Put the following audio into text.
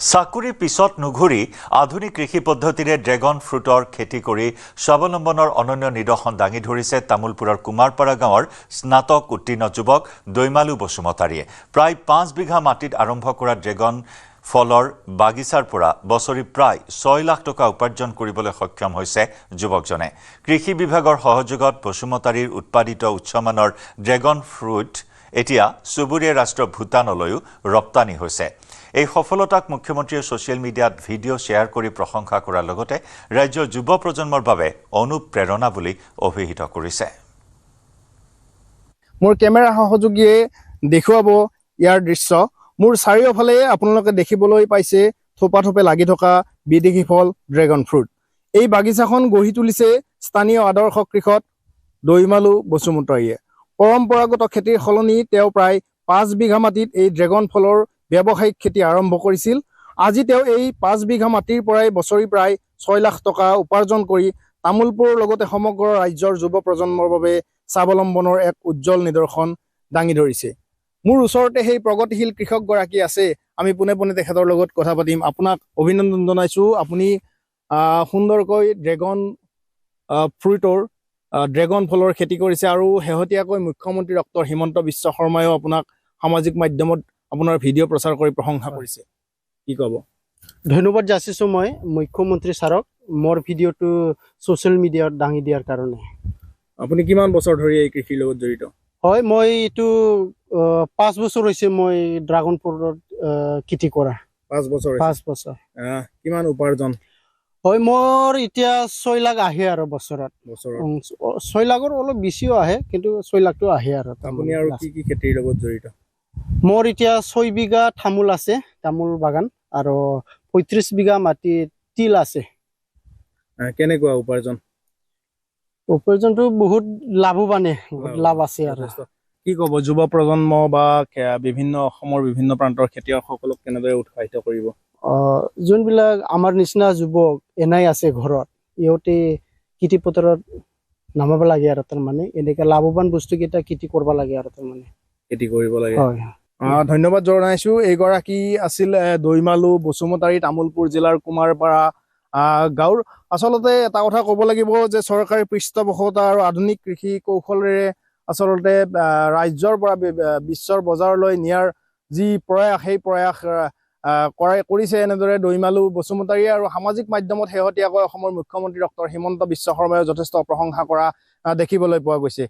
চাকুৰি পিছত নুঘূৰি আধুনিক কৃষি পদ্ধতিৰে ড্ৰেগন ফ্ৰুটৰ খেতি কৰি স্বাৱলম্বনৰ অনন্য নিদৰ্শন দাঙি ধৰিছে তামুলপুৰৰ কুমাৰপাৰা গাঁৱৰ স্নাতক উত্তীৰ্ণ যুৱক দৈমালু বসুমতাৰীয়ে। প্ৰায় 5 বিঘা মাটিত আৰম্ভ কৰা ড্ৰেগন ফলৰ বাগিচাৰ পৰা বছৰি প্ৰায় 6 লাখ টকা উপাৰ্জন কৰিবলৈ সক্ষম হৈছে যুৱকজনে। কৃষি বিভাগৰ সহযোগত বসুমতাৰীৰ উৎপাদিত উচ্চমানৰ ড্ৰেগন ফ্ৰুট এতিয়া চুবুৰীয়া ৰাষ্ট্ৰ ভূটানলৈও ৰপ্তানি হৈছে। এই সফলতাক মুখ্যমন্ত্ৰীয়ে ছ'চিয়েল মিডিয়াত ভিডিঅ' শ্বেয়াৰ কৰি প্ৰশংসা কৰাৰ লগতে ৰাজ্যৰ যুৱ প্ৰজন্মৰ বাবে অনুপ্ৰেৰণা বুলি অভিহিত কৰিছে। মোৰ কেমেৰা সহযোগীয়ে দেখুৱাব ইয়াৰ দৃশ্য। মোৰ চাৰিওফালে আপোনালোকে দেখিবলৈ পাইছে থোপে লাগি থকা বিদেশী ফল ড্ৰেগন ফ্ৰুট। এই বাগিচাখন গঢ়ি তুলিছে স্থানীয় আদৰ্শ কৃষক দৈমালু বসুমতাৰীয়ে। পৰম্পৰাগত খেতিৰ সলনি তেওঁ প্ৰায় 5 বিঘা মাটিত এই ড্ৰেগন ফলৰ ব্যৱসায়িক খেতি আৰম্ভ কৰিছিল। আজি তেওঁ এই 5 বিঘা মাটিৰ পৰাই বছৰি প্ৰায় 6 লাখ টকা উপাৰ্জন কৰি তামুলপুৰৰ লগতে সমগ্ৰ ৰাজ্যৰ যুৱ প্ৰজন্মৰ বাবে স্বাৱলম্বনৰ এক উজ্জ্বল নিদৰ্শন দাঙি ধৰিছে। মোৰ ওচৰতে সেই প্ৰগতিশীল কৃষকগৰাকী আছে, আমি পোনে পোনে তেখেতৰ লগত কথা পাতিম। আপোনাক অভিনন্দন জনাইছোঁ, আপুনি সুন্দৰকৈ ড্ৰেগন ফলৰ খেতি কৰিছে আৰু শেহতীয়াকৈ মুখ্যমন্ত্ৰী ডক্টৰ হিমন্ত বিশ্ব শৰ্মায়ো আপোনাক সামাজিক মাধ্যমত আপোনাৰ ভিডিঅ' প্ৰচাৰ কৰি প্ৰশংসা কৰিছে, কি ক'ব? ধন্যবাদ যাচিছোঁ মই মুখ্যমন্ত্ৰী ছাৰক মোৰ ভিডিঅ'টো ছ'চিয়েল মিডিয়াত দাঙি দিয়াৰ কাৰণে। আপুনি কিমান বছৰ ধৰি এই কৃষিৰ লগত জড়িত? হয়, মই এইটো 5 বছৰ হৈছে মই ড্ৰাগন ফ্ৰুটৰ খেতি কৰা। 5 বছৰ? 5 বছৰ। কিমান উপাৰ্জন? হয়, মোৰ এতিয়া 6 লাখ আহে আৰু বছৰত। 6 লাখৰ অলপ বেছিও আহে, কিন্তু 6 লাখটো আহে আৰু। আপুনি আৰু কি কি খেতিৰ লগত জড়িত? মোৰ এতিয়া 6 বিঘা তামোল আছে, তামোল বাগান, আৰু 35 বিঘা মাটি তিল আছে। কেনেকুৱা উপাৰ্জন? উপাৰ্জনটো বহুত লাভৱানে, লাভ আছে আৰু। কি ক'ব যুৱ প্ৰজন্ম বা বিভিন্ন অসমৰ বিভিন্ন প্ৰান্তৰ খেতিয়কসকলক কেনেদৰে উৎসাহিত কৰিব? যোনবিলাক আমাৰ নিচিনা যুৱক এনাই আছে ঘৰত, ইহঁতে খেতি পথাৰত নামাব লাগে আৰু তাৰমানে এনেকৈ লাভৱান বস্তুকেইটা খেতি কৰিব লাগে আৰু তাৰমানে খেতি কৰিব লাগে। হয়, ধন্যবাদ জনাইছোঁ। এইগৰাকী আছিল দৈমালু বসুমতাৰী, তামুলপুৰ জিলাৰ কুমাৰপাৰা গাঁৱৰ। আচলতে এটা কথা ক'ব লাগিব যে চৰকাৰী পৃষ্ঠপোষকতা আৰু আধুনিক কৃষি কৌশলেৰে আচলতে ৰাজ্যৰ পৰা বিশ্বৰ বজাৰলৈ নিয়াৰ যি প্ৰয়াস, সেই প্ৰয়াস কৰিছে এনেদৰে দৈমালু বসুমতাৰীয়ে। আৰু সামাজিক মাধ্যমত শেহতীয়াকৈ অসমৰ মুখ্যমন্ত্ৰী ডক্টৰ হিমন্ত বিশ্ব শৰ্মায়ো যথেষ্ট প্ৰশংসা কৰা দেখিবলৈ পোৱা গৈছে।